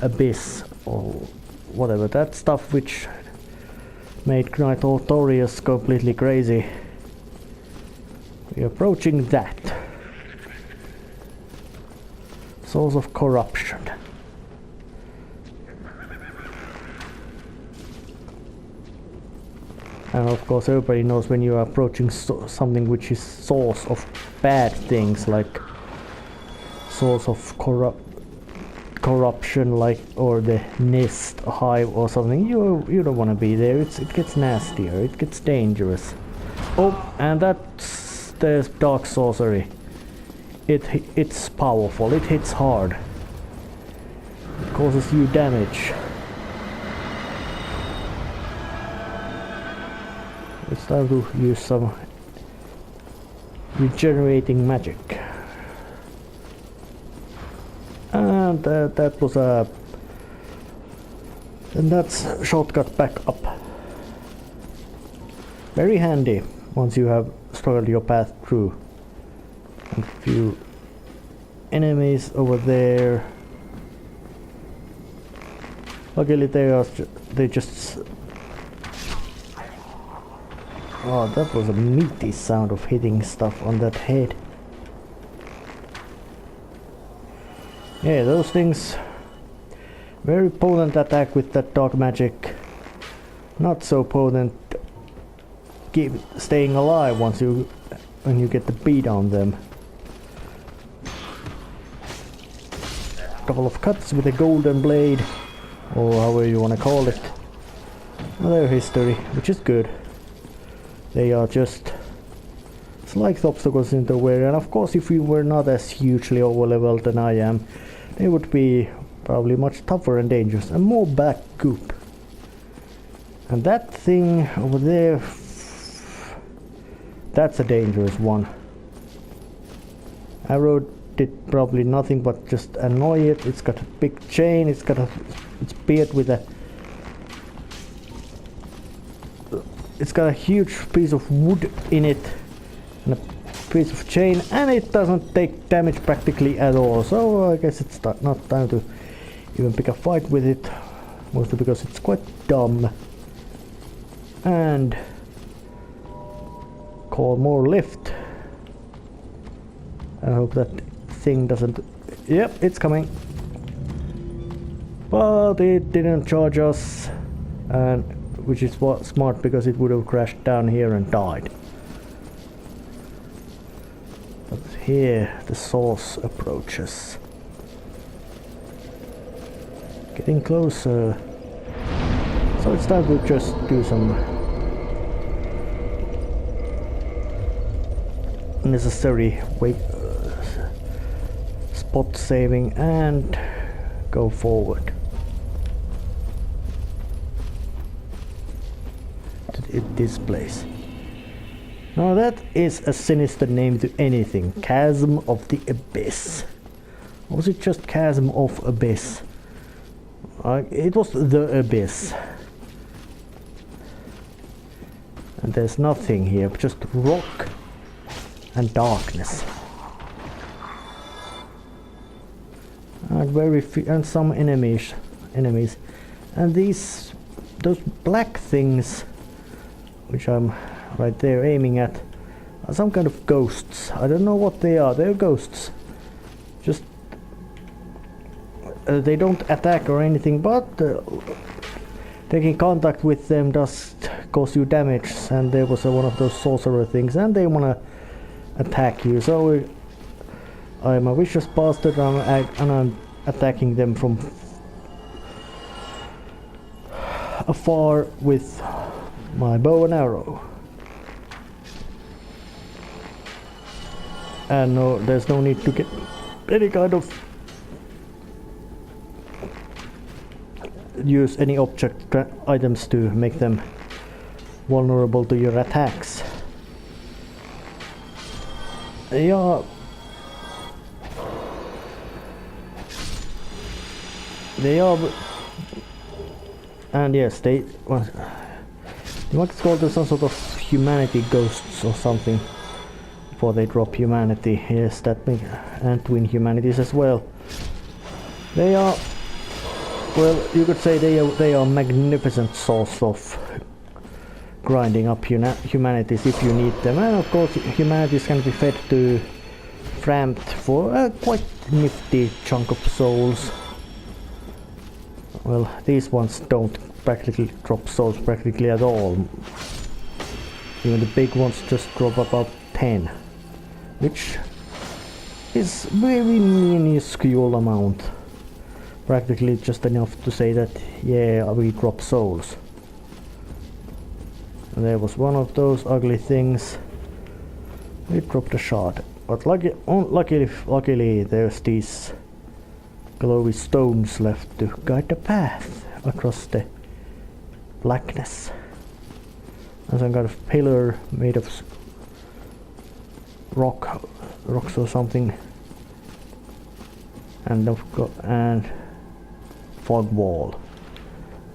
abyss or whatever. That stuff which made Knight Autorius completely crazy. We're approaching that. Source of corruption. And of course everybody knows when you are approaching something which is source of bad things, like source of corruption, like, or the nest hive or something, you don't want to be there. It gets nastier, it gets dangerous. Oh, and that's the dark sorcery. It's powerful, it hits hard. It causes you damage. It's time to use some regenerating magic. And that was a... And that's shortcut back up. Very handy once you have struggled your path through. And a few enemies over there. Luckily they just... Oh, that was a meaty sound of hitting stuff on that head. Yeah, those things... Very potent attack with that dark magic. Not so potent staying alive when you get the beat on them. Couple of cuts with a golden blade, or however you want to call it. Their history, which is good. They are just slight obstacles in the way, and of course if you were not as hugely over-leveled than I am, they would be probably much tougher and dangerous, and more back goop. And that thing over there, that's a dangerous one. Arrow did probably nothing but just annoy it. It's got a big chain, it's paired with a... It's got a huge piece of wood in it and a piece of chain, and it doesn't take damage practically at all. So I guess it's not time to even pick a fight with it, mostly because it's quite dumb. And call more lift. I hope that thing doesn't... Yep, it's coming. But it didn't charge us, and which is smart, because it would have crashed down here and died. But here the source approaches. Getting closer. So it's time to just do some necessary spot saving and go forward. This place. Now that is a sinister name to anything. Chasm of the Abyss. Or was it just Chasm of Abyss? It was the Abyss. And there's nothing here, just rock and darkness. And some enemies. And those black things, which I'm right there aiming at, are some kind of ghosts. I don't know what they are. They're ghosts. Just they don't attack or anything, but taking contact with them does cause you damage. And there was one of those sorcerer things, and they wanna attack you. So I'm a vicious bastard, and I'm attacking them from afar with my bow and arrow. And no, there's no need to get any kind of use any object items to make them vulnerable to your attacks. Yeah. They are, and yes, they might call them some sort of humanity ghosts or something before they drop humanity. Yes, that makes, and twin humanities as well. They are Well, you could say they are magnificent source of grinding up humanities if you need them, and of course humanities can be fed to Frampt for a quite nifty chunk of souls. Well, these ones don't practically drop souls practically at all. Even the big ones just drop about 10, which is very minuscule amount. Practically just enough to say that, yeah, we drop souls. And there was one of those ugly things. We dropped a shard. But luckily there's these glowy stones left to guide the path across the blackness. And some kind of pillar made of rocks or something. And fog wall.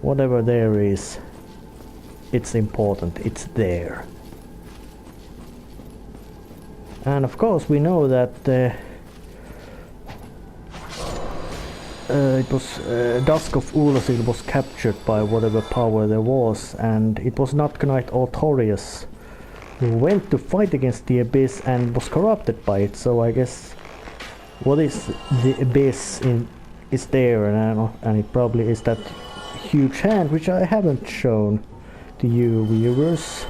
Whatever there is, it's important, it's there. And of course we know that it was Dusk of Ulasil was captured by whatever power there was, and it was not Knight Autorius who went to fight against the Abyss and was corrupted by it. So I guess what is the Abyss is there, and it probably is that huge hand which I haven't shown to you viewers.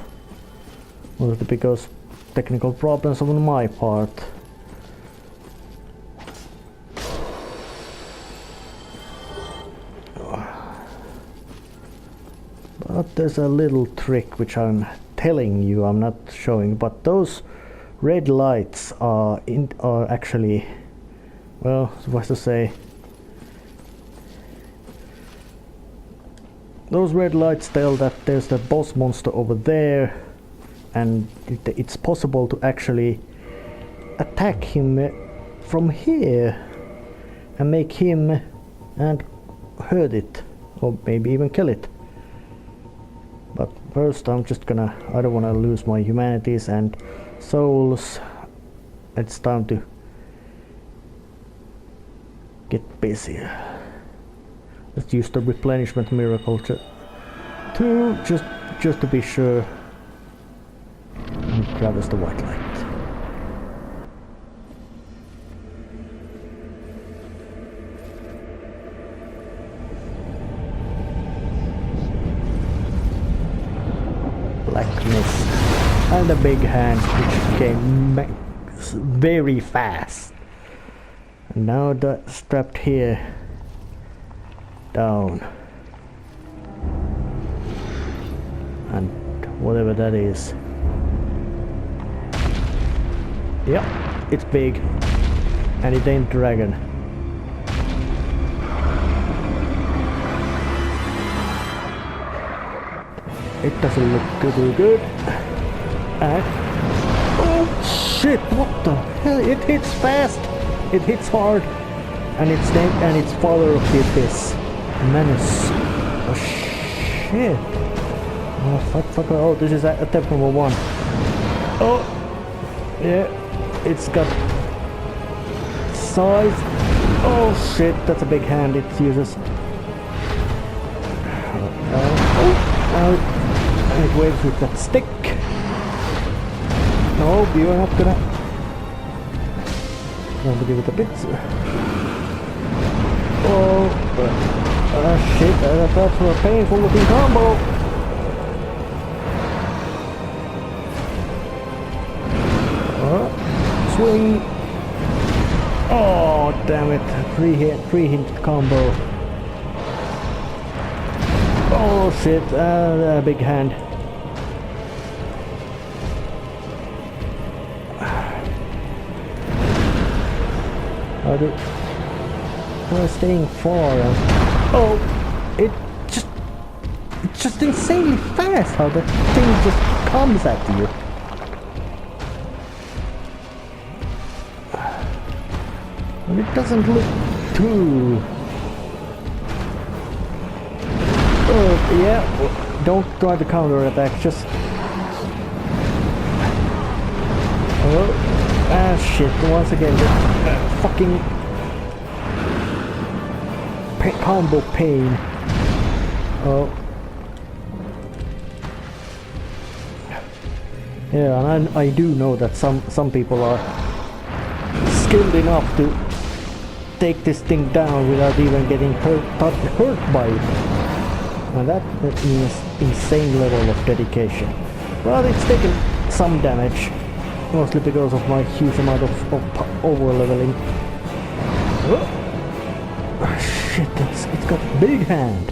Well, because technical problems on my part. But there's a little trick which I'm telling you, I'm not showing, but those red lights are actually, well, what's to say, those red lights tell that there's the boss monster over there, and it's possible to actually attack him from here and make him and hurt it, or maybe even kill it. But first I don't want to lose my humanities and souls. It's time to get busy. Let's use the replenishment miracle to just to be sure. And grab us the white light. Blackness and a big hand which came very fast. And now strapped here down, and whatever that is. Yep, it's big, and it ain't dragon. It doesn't look too good. And oh shit! What the hell? It hits fast. It hits hard, and it's father of the Abyss, Menace. Oh shit! Oh fuck! Oh, this is attempt number 1. Oh, yeah, it's got size. Oh shit! That's a big hand. It uses. And it waves with that stick. No, you're not gonna. Want to give it a bit. Oh shit! That's a painful looking combo. Swing. Oh damn it! Three hit combo. Oh shit! Big hand. We're staying far. It's just insanely fast how the thing just comes at you. And it doesn't look too. Oh yeah, don't try to counter attack. Just. Shit! Once again, the fucking combo pain. Oh. Yeah, and I do know that some people are skilled enough to take this thing down without even getting hurt by it. And that means insane level of dedication. But it's taken some damage, mostly because of my huge amount of over-leveling. Oh, shit, it's got a big hand,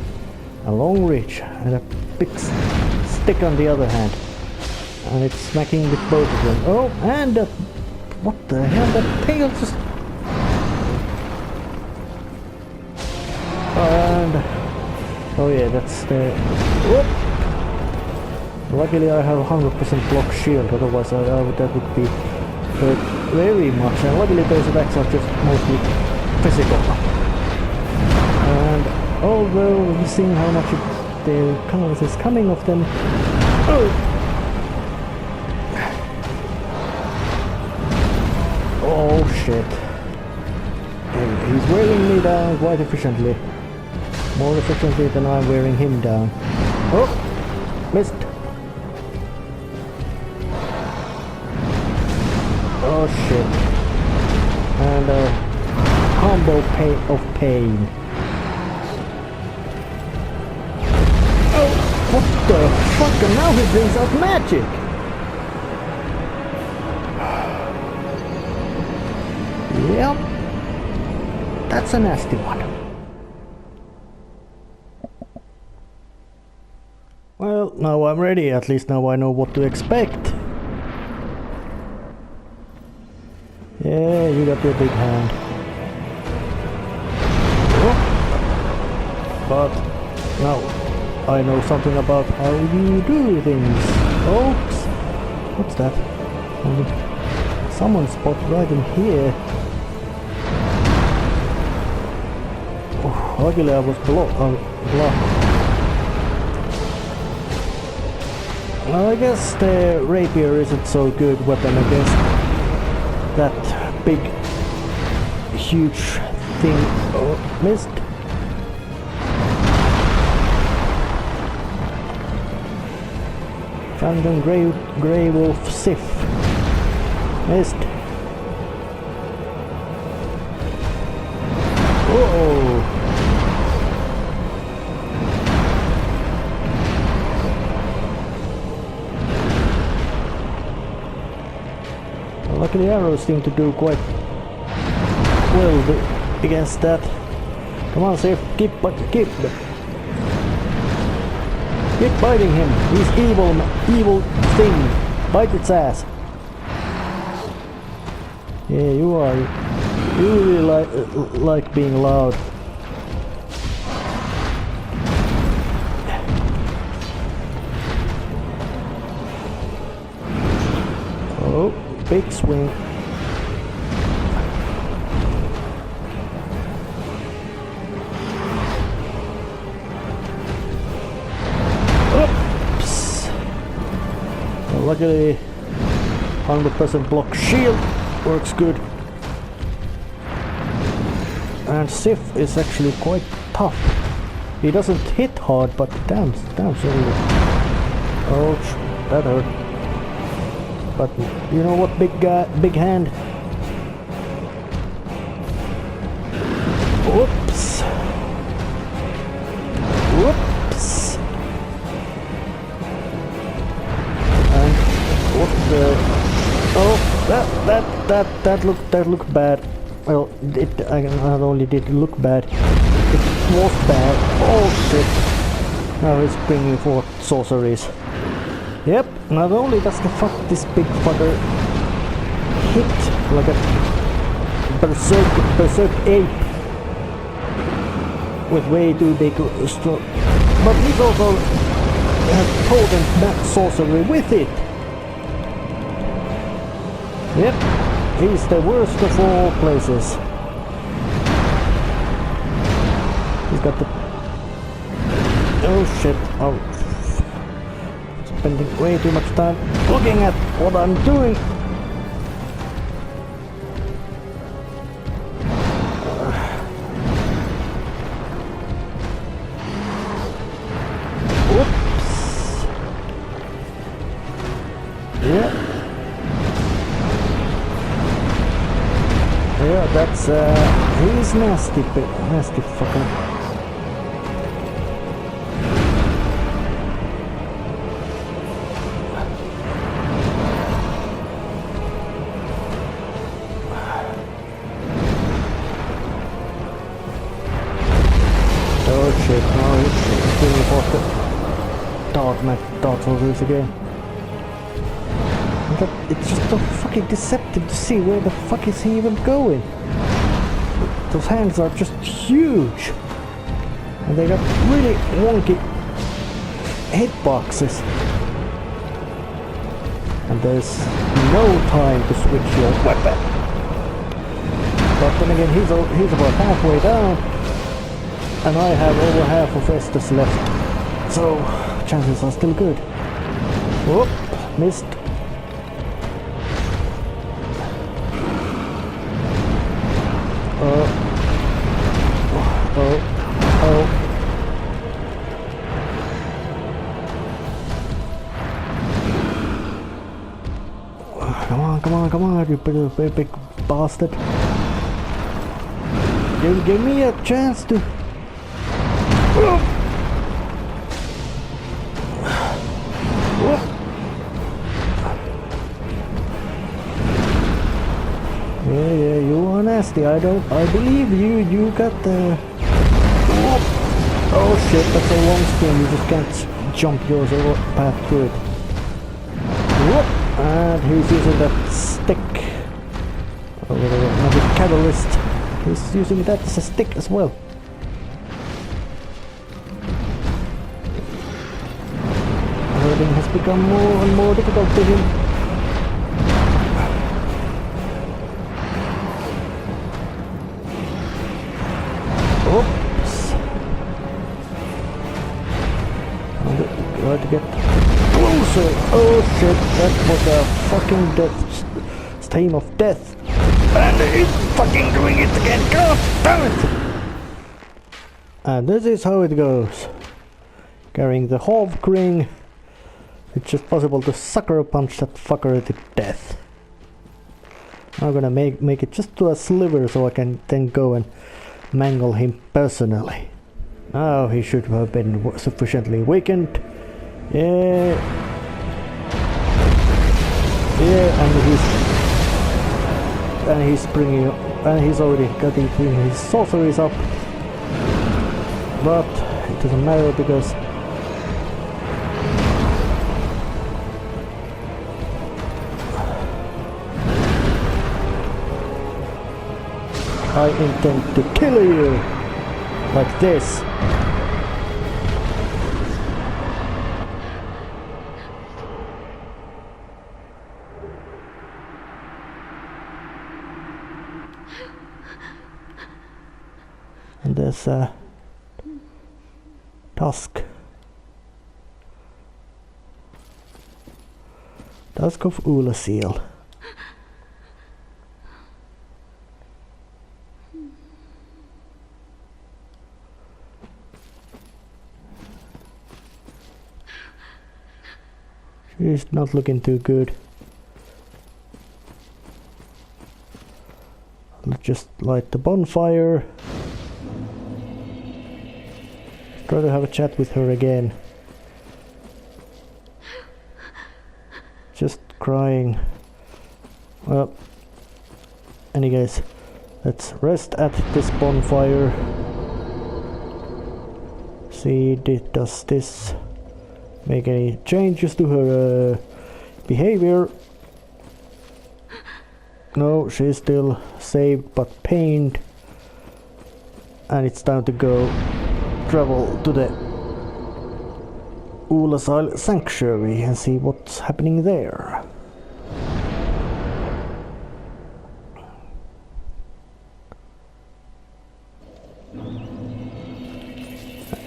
a long reach, and a big stick on the other hand. And it's smacking with both of them. Oh, and what the hell, that tail just... And... Oh yeah, that's the... Whoop. Luckily I have 100% block shield, otherwise that would be hurt very much. And luckily those attacks are just mostly physical. And although we've seen how much the colors is coming of them... Oh! Oh shit. He's wearing me down quite efficiently. More efficiently than I'm wearing him down. Oh! Missed! Oh shit. And a combo of pain. Oh! What the fuck? And now he brings out magic! Yep. That's a nasty one. Well, now I'm ready. At least now I know what to expect. Yeah, you got your big hand. Oh. But now I know something about how you do things. Oops. What's that? Someone spot right in here. Oh, luckily I was blocked. Well, I guess the rapier isn't so good weapon against that big, huge thing. Oh, missed. Phantom Grey Wolf Sif. Missed. Oh. Luckily arrows seem to do quite well against that. Come on, Sif, keep biting him. He's evil thing. Bite its ass. Yeah, you are. You really like being loud. Oh, big swing. Oops. Well, luckily, 100% block shield works good. And Sif is actually quite tough. He doesn't hit hard, but damn sorry. Ouch, that hurt. But you know what, big hand? Whoops. Whoops. And what the? Oh, that looked bad. Well, it not only did it look bad, it was bad. Oh shit! Now he's bringing forth sorceries. Yep, not only does this big fucker hit like a berserk ape with way too big stroke, but he's also has potent that sorcery with it. Yep. He's the worst of all places. He's got the... Oh shit, oh. Spending way too much time looking at what I'm doing. he's nasty fucker. Oh shit, now he's doing the dark soldiers again. It's just so fucking deceptive to see where the fuck is he even going. Those hands are just huge. And they got really wonky hitboxes. And there's no time to switch your weapon. But then again, he's about halfway down. And I have over half of Estus left. So, chances are still good. Whoop, missed. Oh. Come on, you big bastard. Give me a chance to... Yeah, you are nasty. I believe you got the... Oh shit, that's a long string. You just can't jump yours or path through it. And he's using that stick. Or whatever, another catalyst. He's using that as a stick as well. Everything has become more and more difficult to him. Oops. Try to get closer. Oh shit, that was a fucking death stain of death. And he's fucking doing it again. God damn it! And this is how it goes. Carrying the Hove ring. It's just possible to sucker punch that fucker to death. I'm gonna make it just to a sliver so I can then go and mangle him personally. Now he should have been sufficiently weakened. Yeah, and he's bringing, and he's already got his sorceries up. But it doesn't matter because I intend to kill you like this. And there's a Dusk of Ulasil. She's not looking too good. Let's just light the bonfire. Try to have a chat with her again. Just crying. Well, anyways, let's rest at this bonfire. See, does this make any changes to her behavior? No, she's still saved but pained. And it's time to go travel to the Ulasil Sanctuary and see what's happening there. And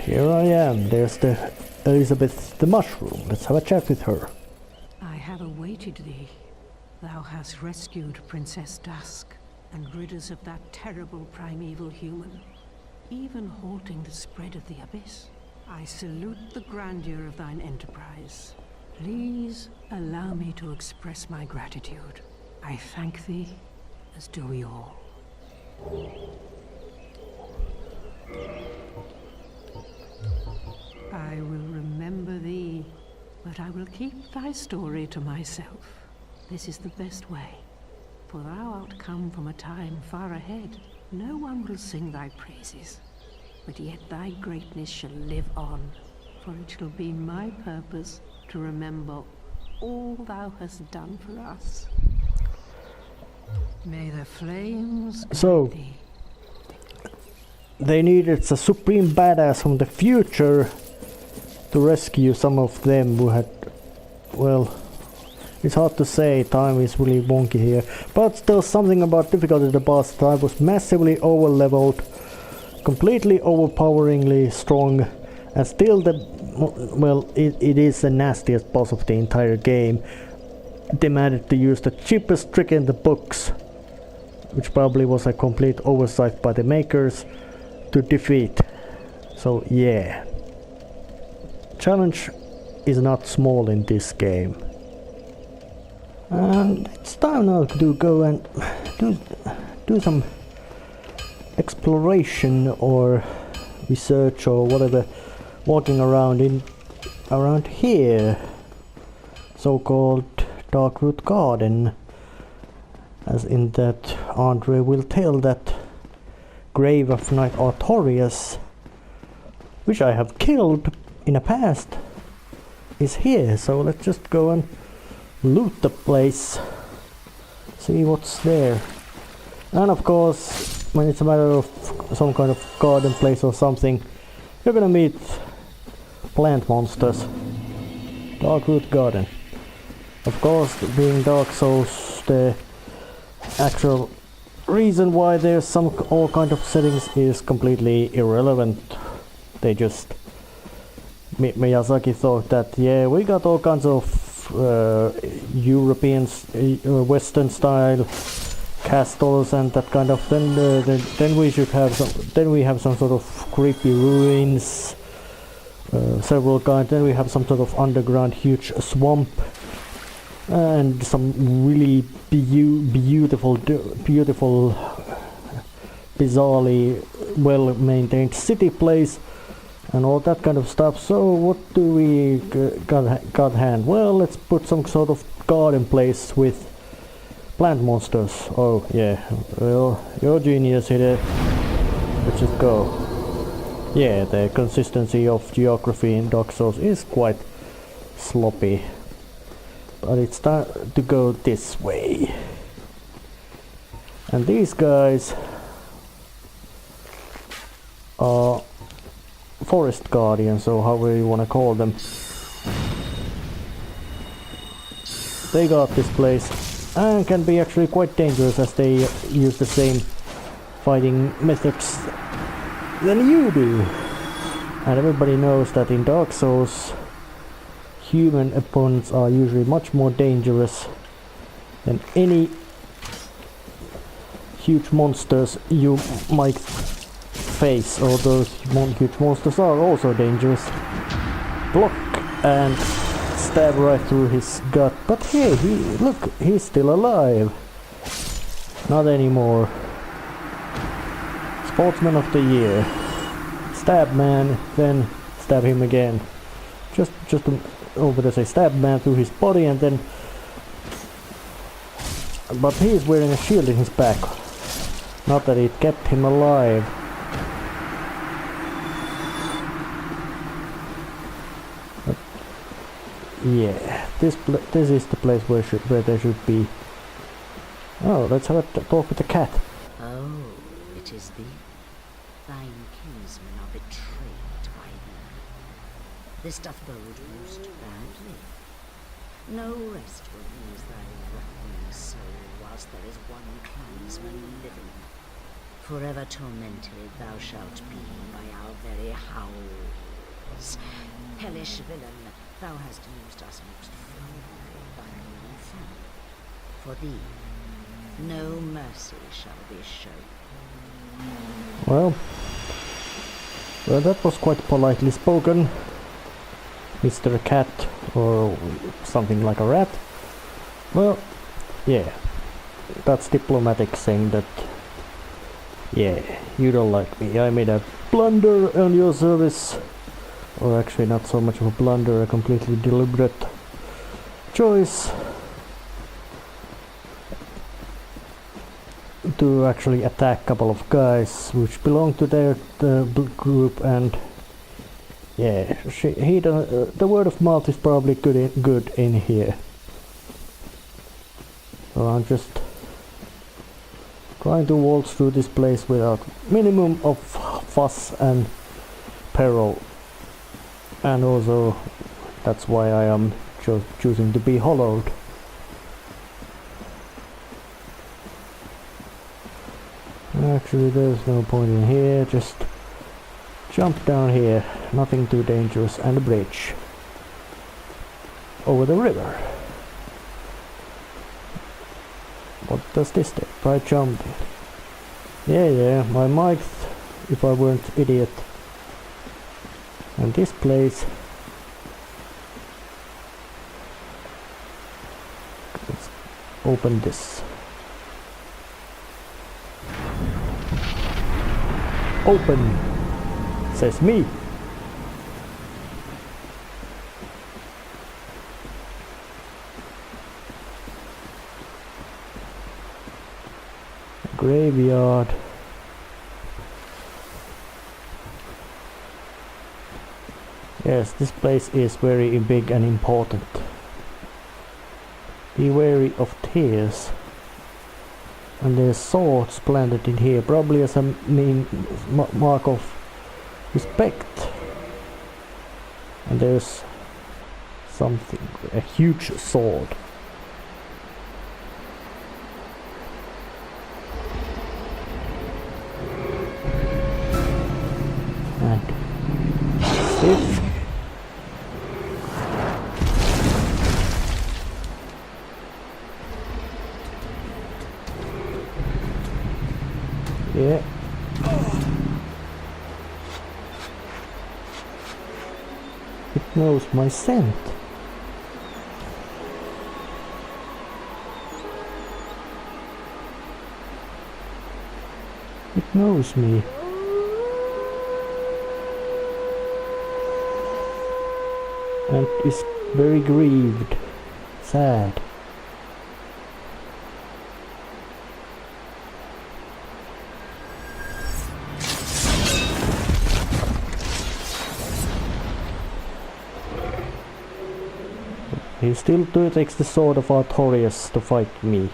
here I am. There's the Elizabeth the Mushroom. Let's have a chat with her. I have awaited thee. Thou hast rescued Princess Dusk and rid us of that terrible primeval human, even halting the spread of the abyss. I salute the grandeur of thine enterprise. Please allow me to express my gratitude. I thank thee, as do we all. I will remember thee, but I will keep thy story to myself. This is the best way, for thou art come from a time far ahead. No one will sing thy praises, but yet thy greatness shall live on, for it shall be my purpose to remember all thou hast done for us. May the flames guide thee. They needed a supreme badass from the future to rescue some of them who had, well, it's hard to say, time is really wonky here, but still something about difficulty the boss type was massively over-leveled, completely overpoweringly strong, and still the, well, it is the nastiest boss of the entire game. Demanded to use the cheapest trick in the books, which probably was a complete oversight by the makers, to defeat. So yeah. Challenge is not small in this game. And it's time now to go and do some exploration or research or whatever, walking around here, so-called Darkroot Garden, as in that Andre will tell that grave of Knight Artorias, which I have killed in the past, is here. So let's just go and loot the place, see what's there. And of course, when it's a matter of some kind of garden place or something, you're gonna meet plant monsters. Darkroot Garden. Of course, being Dark Souls, the actual reason why there's all kind of settings is completely irrelevant. They just Miyazaki thought that, yeah, we got all kinds of European, Western style castles and that kind of. Then we should have some. Then we have some sort of creepy ruins, several kinds. Then we have some sort of underground huge swamp. And some really beautiful, bizarrely well-maintained city place, and all that kind of stuff. So what do we got hand? Well, let's put some sort of garden place with plant monsters. Oh yeah, well, you're genius here. Let's just go. Yeah, the consistency of geography in Dark Souls is quite sloppy. But it's time to go this way. And these guys are forest guardians, or however you want to call them. They got this place and can be actually quite dangerous, as they use the same fighting methods than you do. And everybody knows that in Dark Souls, human opponents are usually much more dangerous than any huge monsters you might face, or those huge monsters are also dangerous. Block and stab right through his gut, but hey, look, he's still alive. Not anymore. Sportsman of the year. Stab man, then stab him again. Just over to say stab man through his body, and then, but he's wearing a shield in his back. Not that it kept him alive. But yeah, this is the place where there should be. Oh, let's have a talk with the cat. Oh, it is thee. Thine kinsmen are betrayed by thee. This doth bode most badly. No rest will ease thy rotting soul whilst there is one clansman living. Forever tormented thou shalt be by our very howls. Hellish villain, thou hast used us most foully by your family. For thee, no mercy shall be shown. Well, that was quite politely spoken, Mr. Cat, or something like a rat. Well, yeah, that's diplomatic saying that Yeah, you don't like me. I made a blunder on your service. Or actually not so much of a blunder, a completely deliberate choice to actually attack a couple of guys which belong to their group, and yeah, the word of mouth is probably good in here. So I'm just trying to waltz through this place without minimum of fuss and peril. And also, that's why I am choosing to be hollowed. Actually, there's no point in here, just jump down here, nothing too dangerous, and a bridge over the river. What does this do? Try jumping. Yeah, I might if I weren't idiot. And this place, let's open this. Open, says me. Graveyard. Yes, this place is very big and important. Be wary of tears. And there's swords planted in here, probably as a mark of respect. And there's something, a huge sword. And stiff. Yeah. It knows my scent. It knows me. And is very grieved, sad. He still takes the sword of Artorias to fight me.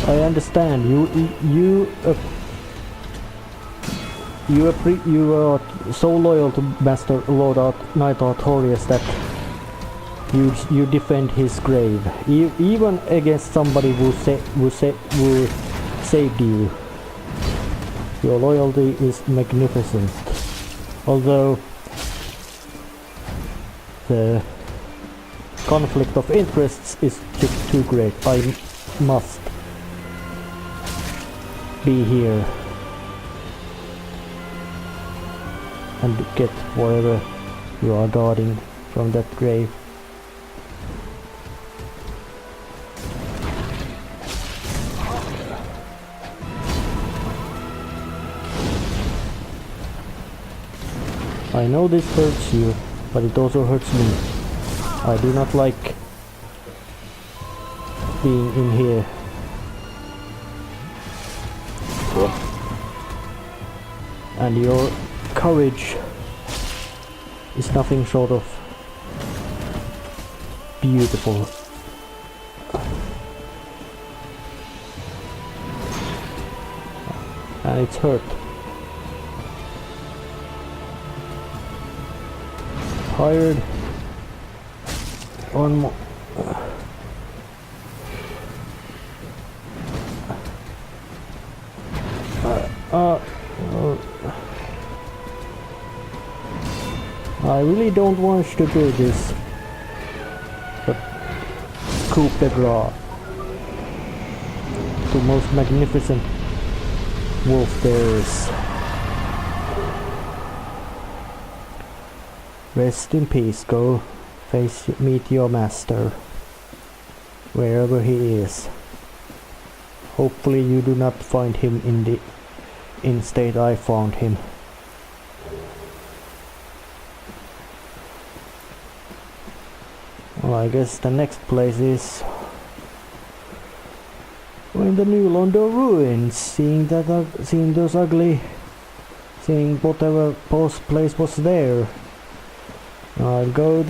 I understand. You are so loyal to Master Lord Knight Artorias that you defend his grave, even against somebody who saved you. Your loyalty is magnificent. Although the conflict of interests is just too great. I must be here and get whatever you are guarding from that grave. I know this hurts you, but it also hurts me. I do not like being in here. And your courage is nothing short of beautiful. And it's hurt. Tired. One more. I really don't want to do this, but coup de grace, the most magnificent wolf there is. Rest in peace, go meet your master, wherever he is. Hopefully you do not find him in state I found him. Well, I guess the next place is in the New London ruins, seeing whatever place was there. I'll go there.